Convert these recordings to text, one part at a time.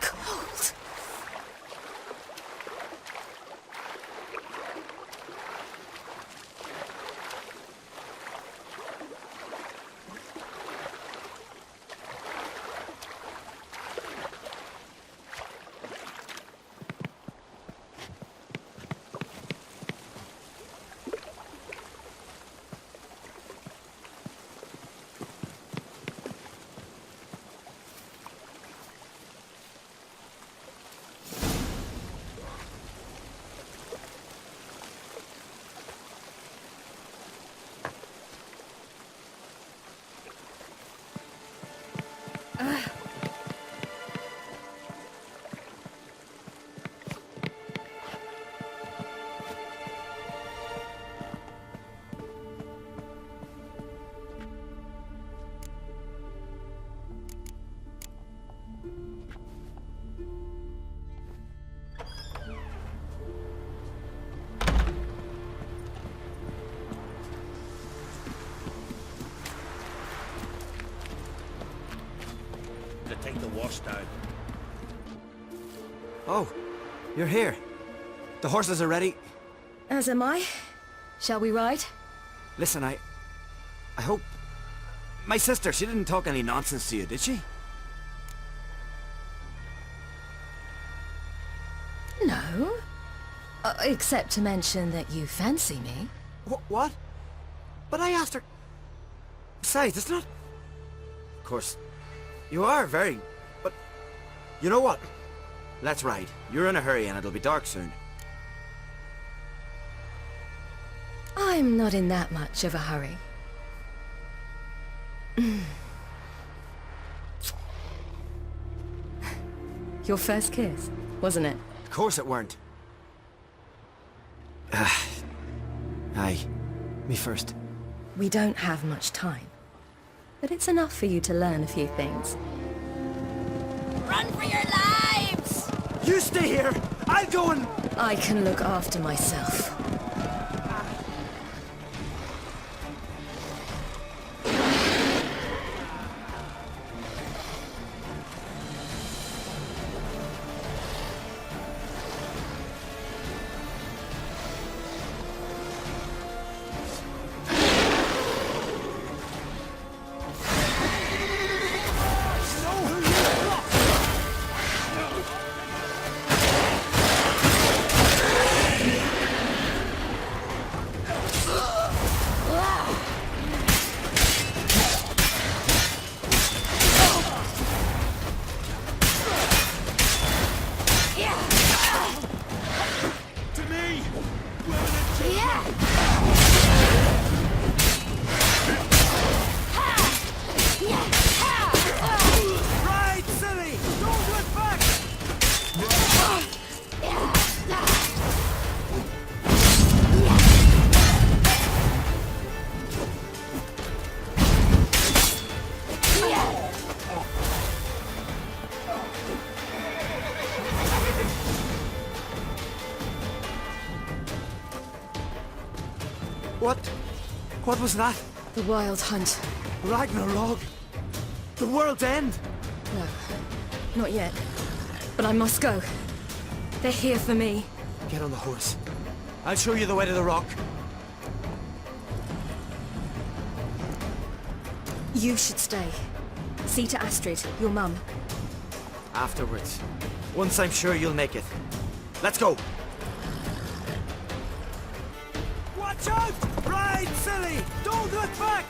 Cold. Take the wash down. Oh, you're here. The horses are ready. As am I. Shall we ride? Listen, I hope... My sister, she didn't talk any nonsense to you, did she? No. Except to mention that you fancy me. What? But I asked her... Besides, it's not... Of course, you are very... But... You know what? Let's ride. You're in a hurry and it'll be dark soon. I'm not in that much of a hurry. Your first kiss, wasn't it? Of course it weren't. Aye. Me first. We don't have much time. But it's enough for you to learn a few things. Run for your lives! You stay here! I'll go and... I can look after myself. What was that? The Wild Hunt. Ragnarok? The world's end? No, not yet. But I must go. They're here for me. Get on the horse. I'll show you the way to the rock. You should stay. See to Astrid, your mum. Afterwards. Once I'm sure you'll make it. Let's go! Watch out! Ride, silly! Don't look back!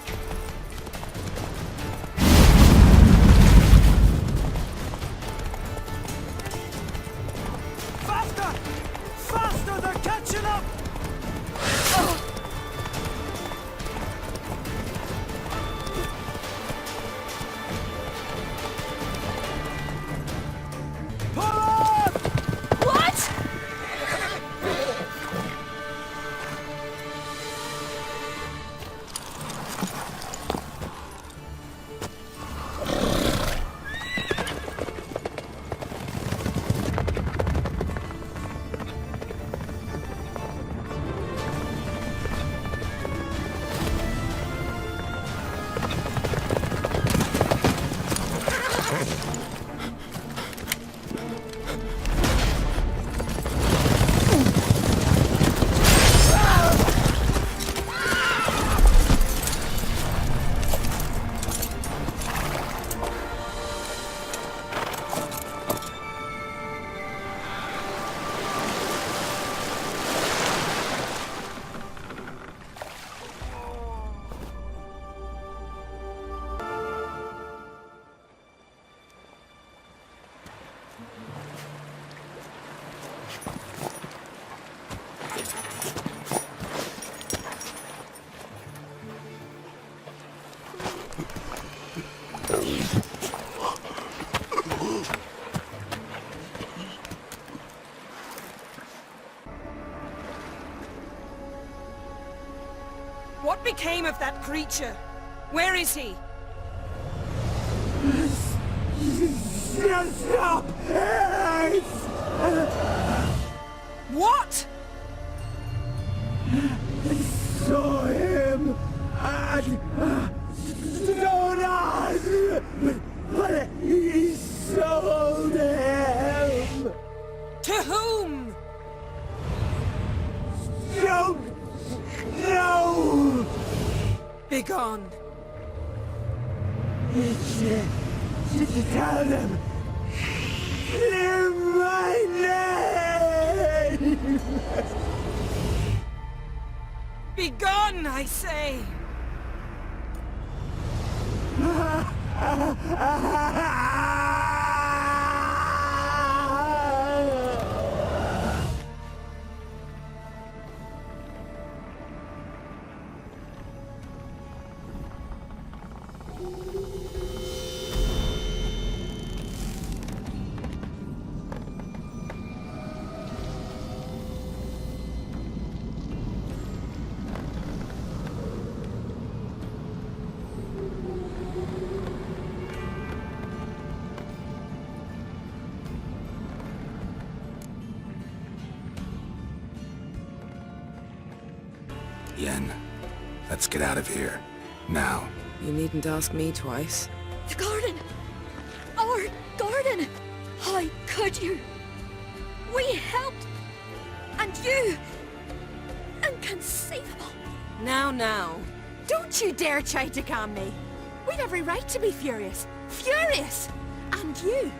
Faster! Faster! They're catching up! Pull up! What? What became of that creature? Where is he? What? Saw him and Jonas, but he sold him. To whom? Don't know. Begone. To tell them, clear my name. Begone, I say! Yen, let's get out of here. Now. You needn't ask me twice. The garden! Our garden! How could you? We helped! And you! Inconceivable! Now. Don't you dare try to calm me! We'd every right to be furious! Furious! And you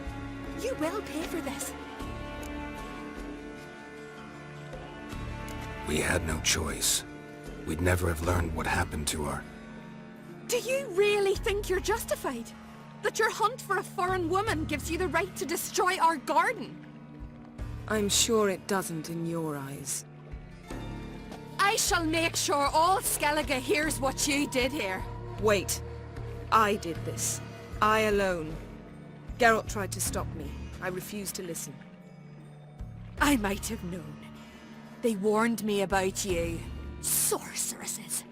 will pay for this. We had no choice. We'd never have learned what happened to her. Do you really think you're justified? That your hunt for a foreign woman gives you the right to destroy our garden? I'm sure it doesn't in your eyes. I shall make sure all Skellige hears what you did here. Wait. I did this. I alone. Geralt tried to stop me. I refused to listen. I might have known. They warned me about you. Sorceresses.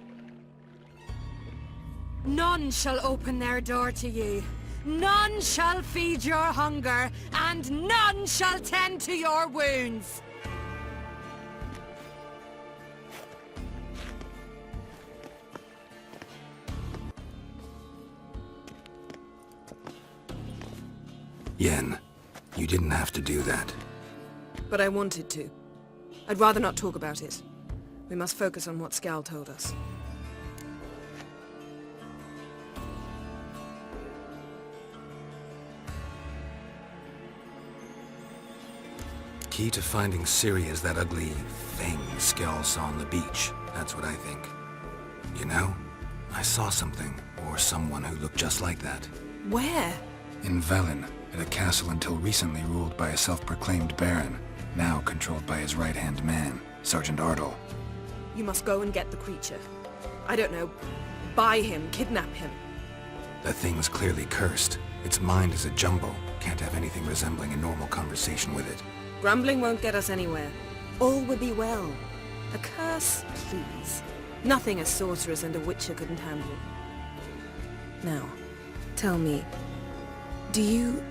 None shall open their door to you. None shall feed your hunger, and none shall tend to your wounds. Yen, you didn't have to do that. But I wanted to. I'd rather not talk about it. We must focus on what Scal told us. Key to finding Ciri is that ugly thing Skell saw on the beach. That's what I think. You know, I saw something, or someone who looked just like that. Where? In Velen, at a castle until recently ruled by a self-proclaimed baron, now controlled by his right-hand man, Sergeant Ardle. You must go and get the creature. I don't know. Buy him, kidnap him. The thing's clearly cursed. Its mind is a jumble. Can't have anything resembling a normal conversation with it. Grumbling won't get us anywhere. All will be well. A curse, please. Nothing a sorceress and a witcher couldn't handle. Now, tell me, do you...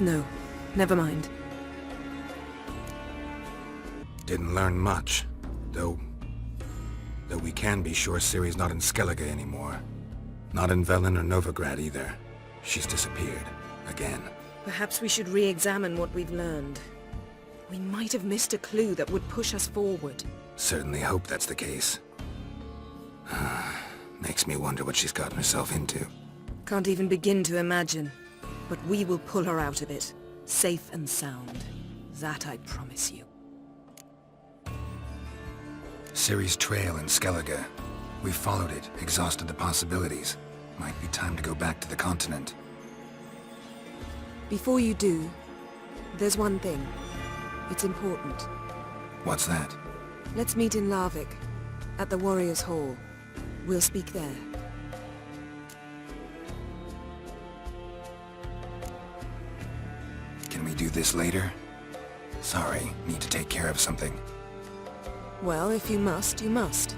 No, never mind. Didn't learn much, though we can be sure Ciri's not in Skellige anymore. Not in Velen or Novigrad either. She's disappeared. Again. Perhaps we should re-examine what we've learned. We might have missed a clue that would push us forward. Certainly hope that's the case. Makes me wonder what she's gotten herself into. Can't even begin to imagine. But we will pull her out of it. Safe and sound. That I promise you. Ciri's trail in Skellige. We followed it, exhausted the possibilities. Might be time to go back to the continent. Before you do, there's one thing. It's important. What's that? Let's meet in Larvik, at the Warriors' Hall. We'll speak there. do this later? Sorry, need to take care of something. Well, if you must, you must.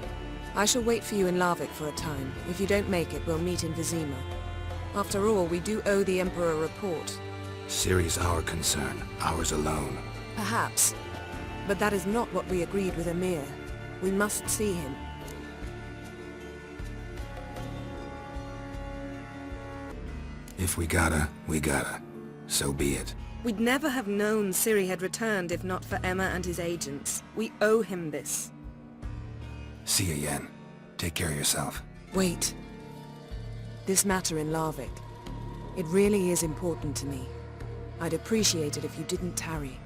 I shall wait for you in Larvik for a time. If you don't make it, we'll meet in Vizima. After all, we do owe the Emperor a report. Ciri's our concern, ours alone. Perhaps. But that is not what we agreed with Emir. We must see him. If we gotta, we gotta. So be it. We'd never have known Ciri had returned if not for Emma and his agents. We owe him this. See you, Yen. Take care of yourself. Wait. This matter in Larvik. It really is important to me. I'd appreciate it if you didn't tarry.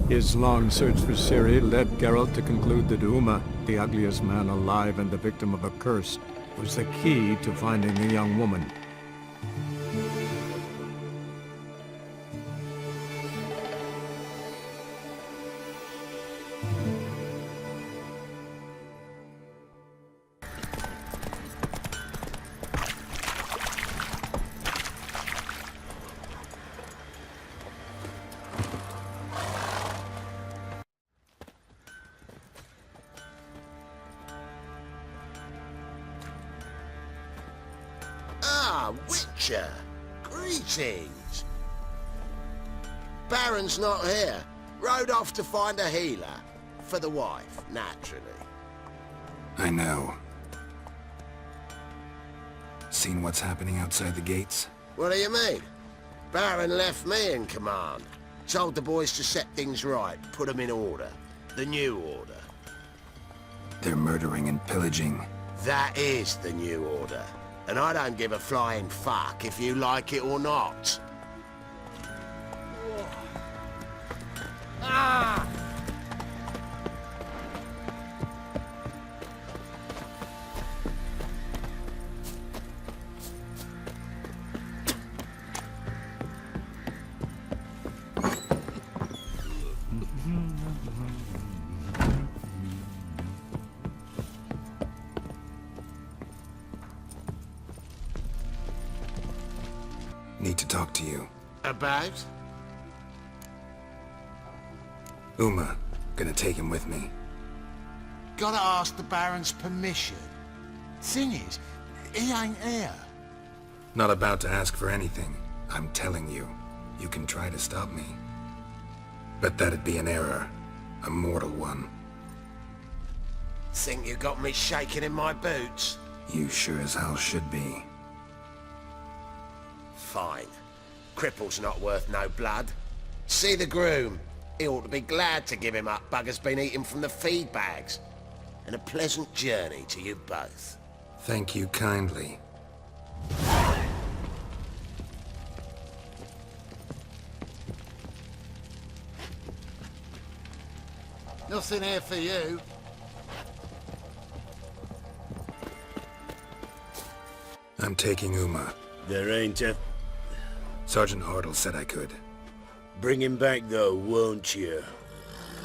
His long search for Ciri led Geralt to conclude that Uma, the ugliest man alive and the victim of a curse, was the key to finding the young woman. Witcher! Greetings! Baron's not here. Rode off to find a healer. For the wife, naturally. I know. Seen what's happening outside the gates? What do you mean? Baron left me in command. Told the boys to set things right, put them in order. The new order. They're murdering and pillaging. That is the new order. And I don't give a flying fuck if you like it or not. Ah! Need to talk to you. About? Uma. Gonna take him with me. Gotta ask the Baron's permission. Thing is, he ain't here. Not about to ask for anything. I'm telling you. You can try to stop me. But that'd be an error. A mortal one. Think you got me shaking in my boots? You sure as hell should be. Fine. Cripple's not worth no blood. See the groom. He ought to be glad to give him up. Bugger's been eating from the feed bags. And a pleasant journey to you both. Thank you kindly. Nothing here for you. I'm taking Uma. There ain't a... Sergeant Hartle said I could. Bring him back though, won't you?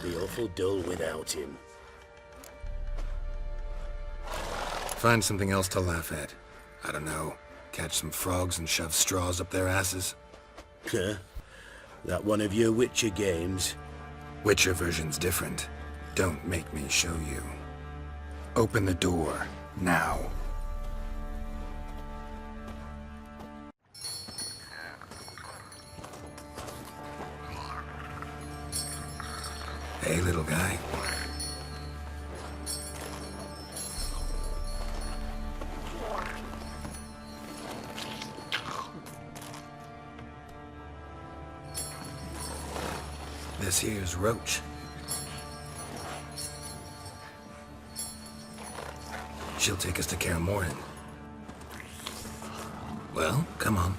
Be awful dull without him. Find something else to laugh at. I don't know. Catch some frogs and shove straws up their asses. Huh? That one of your Witcher games? Witcher version's different. Don't make me show you. Open the door. Now. Hey, little guy. This here's Roach. She'll take us to Kaer Morhen. Well, come on.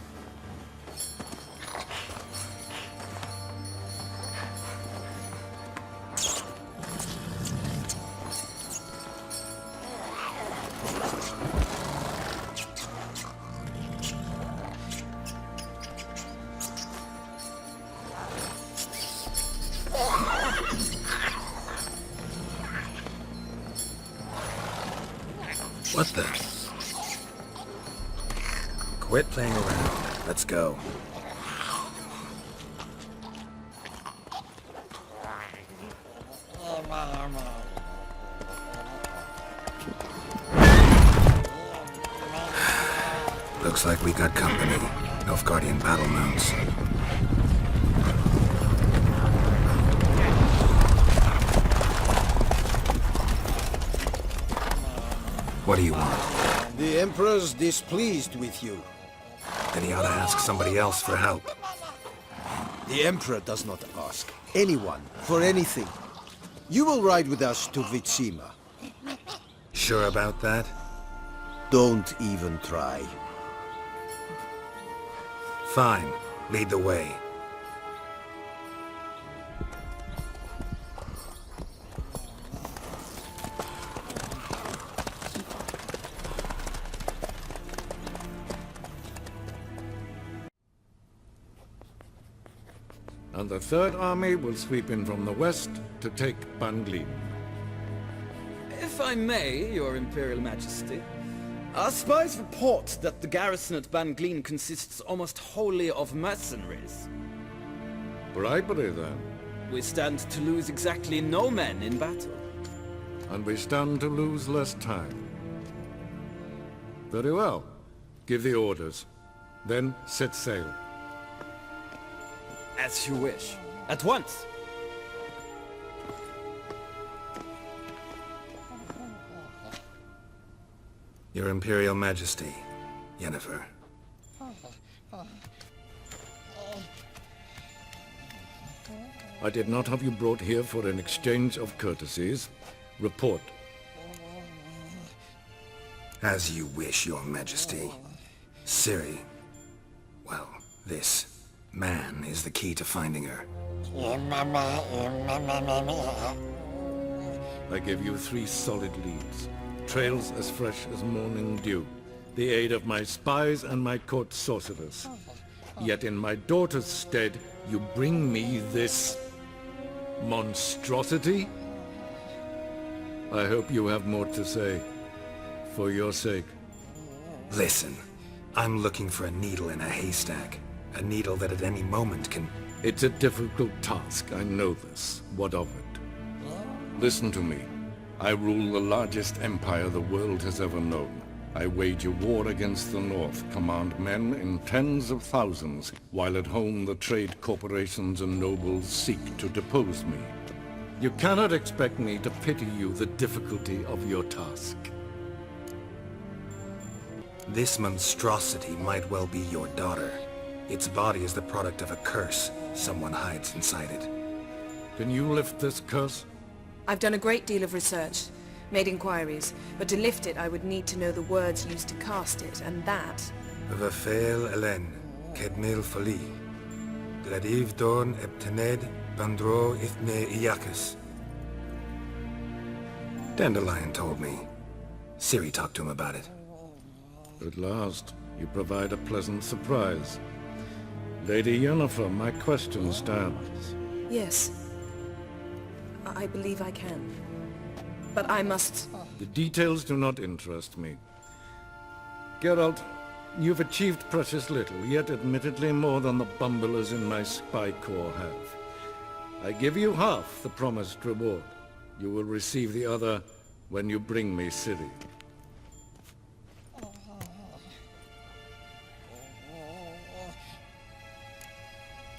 What the? Quit playing around. Let's go. Looks like we got company. Nilfgaardian battle mounts. What do you want? The Emperor's displeased with you. Then he ought to ask somebody else for help. The Emperor does not ask anyone for anything. You will ride with us to Vitsima. Sure about that? Don't even try. Fine. Lead the way. And the Third Army will sweep in from the west to take Banglin. If I may, Your Imperial Majesty, our spies report that the garrison at Banglin consists almost wholly of mercenaries. Bribery, then. We stand to lose exactly no men in battle. And we stand to lose less time. Very well. Give the orders. Then set sail. As you wish. At once! Your Imperial Majesty, Yennefer. I did not have you brought here for an exchange of courtesies. Report. As you wish, Your Majesty. Ciri. Well, this man is the key to finding her. I give you 3 solid leads. Trails as fresh as morning dew. The aid of my spies and my court sorcerers. Yet in my daughter's stead, you bring me this monstrosity? I hope you have more to say. For your sake. Listen, I'm looking for a needle in a haystack. A needle that at any moment can... It's a difficult task, I know this. What of it? Listen to me. I rule the largest empire the world has ever known. I wage a war against the North, command men in tens of thousands, while at home the trade corporations and nobles seek to depose me. You cannot expect me to pity you the difficulty of your task. This monstrosity might well be your daughter. Its body is the product of a curse. Someone hides inside it. Can you lift this curse? I've done a great deal of research, made inquiries, but to lift it I would need to know the words used to cast it, and that... Vafel Elen, Kedmil Fali, Gladiv Dorn Eptened, Bandro Ithne Iacus. Dandelion told me. Ciri talked to him about it. At last, you provide a pleasant surprise. Lady Yennefer, my question stands. Yes. I believe I can. But I must... The details do not interest me. Geralt, you've achieved precious little, yet admittedly more than the bumblers in my spy corps have. I give you half the promised reward. You will receive the other when you bring me Ciri.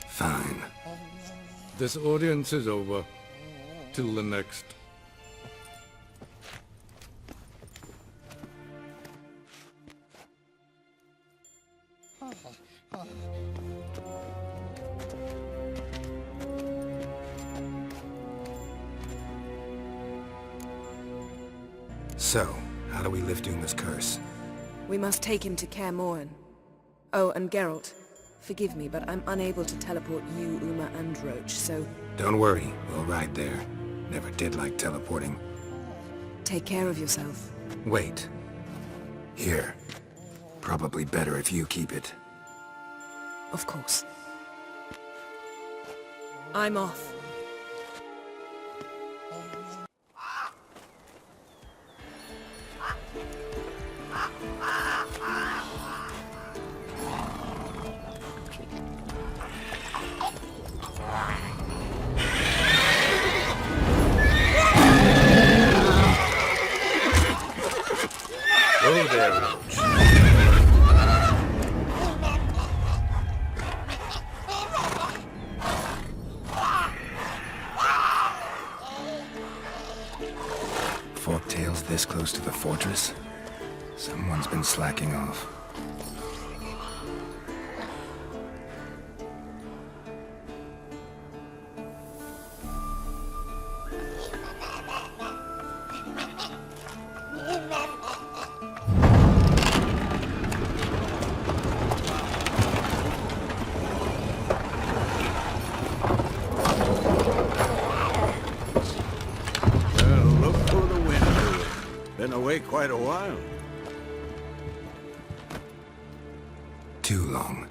Fine. This audience is over. Till the next. So, how do we lift Uma's curse? We must take him to Kaer Morhen. Oh, and Geralt, forgive me, but I'm unable to teleport you, Uma, and Roach, so... Don't worry, we'll ride there. Never did like teleporting. Take care of yourself. Wait. Here. Probably better if you keep it. Of course. I'm off. forktails this close to the fortress? Someone's been slacking off. Look through the window. Been away quite a while. Too long.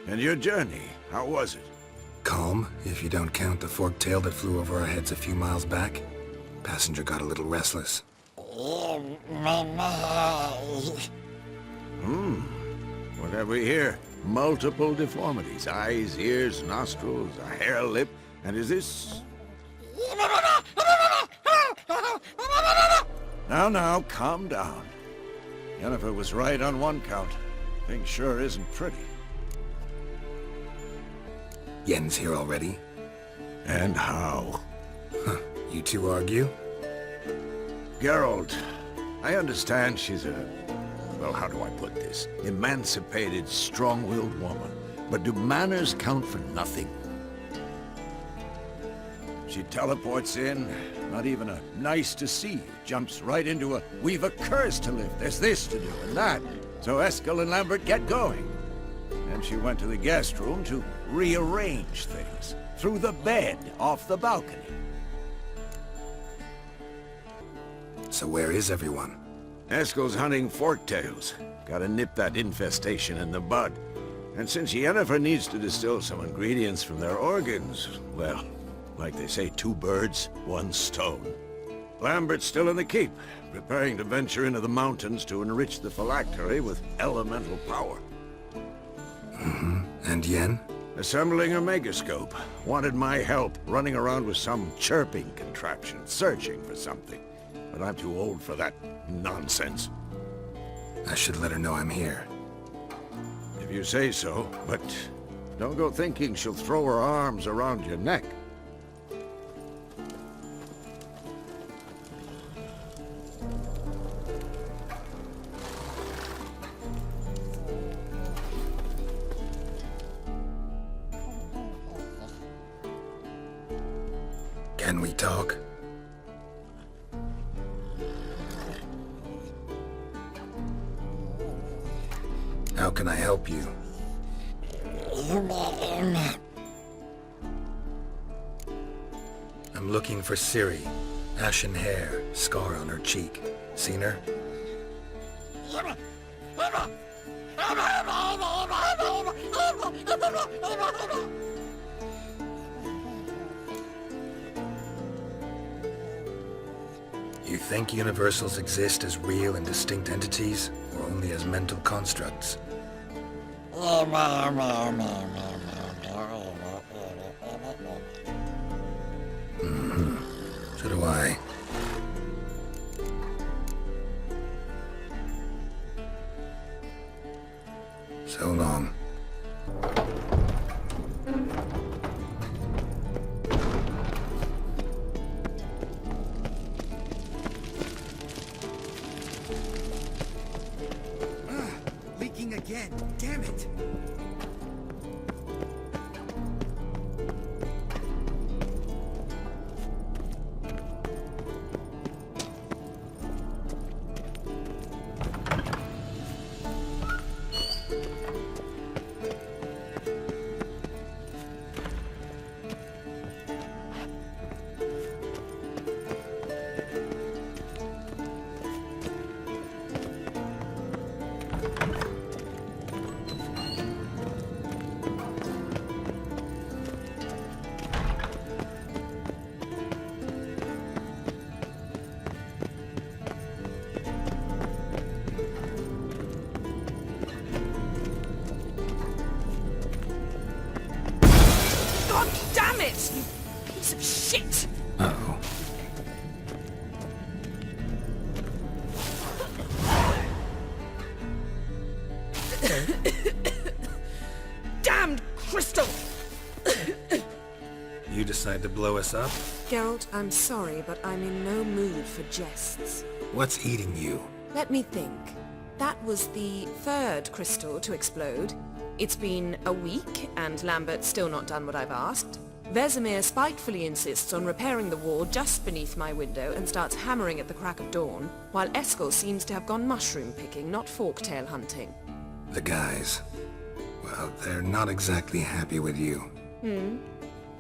And your journey, how was it? Calm, if you don't count the forktail that flew over our heads a few miles back. Passenger got a little restless. What have we here? Multiple deformities. Eyes, ears, nostrils, a hair lip. And is this... Now, calm down. Yennefer was right on one count. Thing sure isn't pretty. Yen's here already? And how? Huh. You two argue? Geralt, I understand she's a... well, how do I put this? Emancipated, strong-willed woman. But do manners count for nothing? She teleports in, not even a nice to see, jumps right into a we've a curse to lift, there's this to do and that. So Eskel and Lambert get going. And she went to the guest room to rearrange things. Through the bed, off the balcony. So where is everyone? Eskel's hunting forktails. Gotta nip that infestation in the bud. And since Yennefer needs to distill some ingredients from their organs, well, like they say, 2 birds, 1 stone. Lambert's still in the keep, preparing to venture into the mountains to enrich the phylactery with elemental power. And Yen? Assembling a megascope. Wanted my help running around with some chirping contraption, searching for something. But I'm too old for that nonsense. I should let her know I'm here. If you say so, but don't go thinking she'll throw her arms around your neck. Can we talk? How can I help you? I'm looking for Ciri. Ashen hair, scar on her cheek. Seen her? You think universals exist as real and distinct entities, or only as mental constructs? So do I. So long. Leaking again. Damn it. God damn it, you piece of shit! Uh-oh. Damned crystal! You decide to blow us up? Geralt, I'm sorry, but I'm in no mood for jests. What's eating you? Let me think. That was the third crystal to explode. It's been a week, and Lambert's still not done what I've asked. Vesemir spitefully insists on repairing the wall just beneath my window and starts hammering at the crack of dawn, while Eskel seems to have gone mushroom picking, not forktail hunting. The guys. Well, they're not exactly happy with you.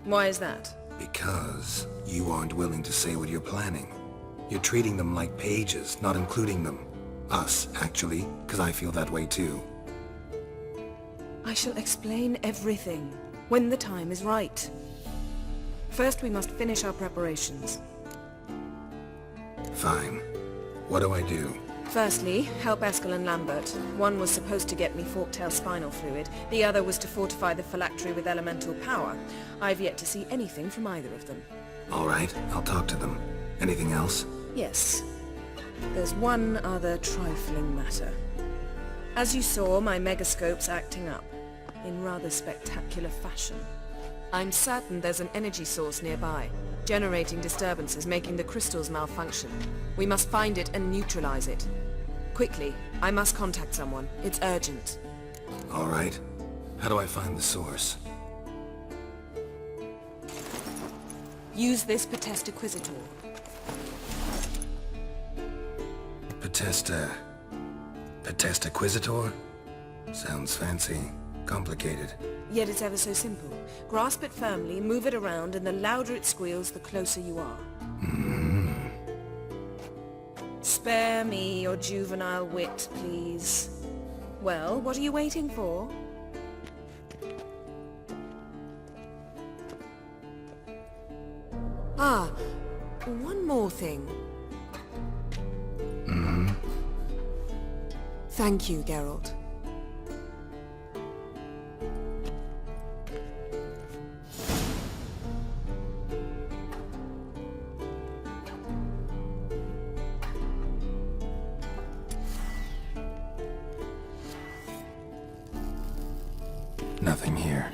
Why is that? Because you aren't willing to say what you're planning. You're treating them like pages, not including them. Us, actually, because I feel that way too. I shall explain everything, when the time is right. First, we must finish our preparations. Fine. What do I do? Firstly, help Eskel and Lambert. One was supposed to get me forktail spinal fluid, the other was to fortify the phylactery with elemental power. I've yet to see anything from either of them. All right, I'll talk to them. Anything else? Yes. There's one other trifling matter. As you saw, my megascope's acting up, in rather spectacular fashion. I'm certain there's an energy source nearby, generating disturbances, making the crystals malfunction. We must find it and neutralize it. Quickly, I must contact someone. It's urgent. All right. How do I find the source? Use this Potesta Quisitor. Potesta Quisitor? Sounds fancy. Complicated. Yet it's ever so simple. Grasp it firmly, move it around, and the louder it squeals, the closer you are. Spare me your juvenile wit, please. Well, what are you waiting for? Ah, one more thing. Thank you, Geralt. Nothing here.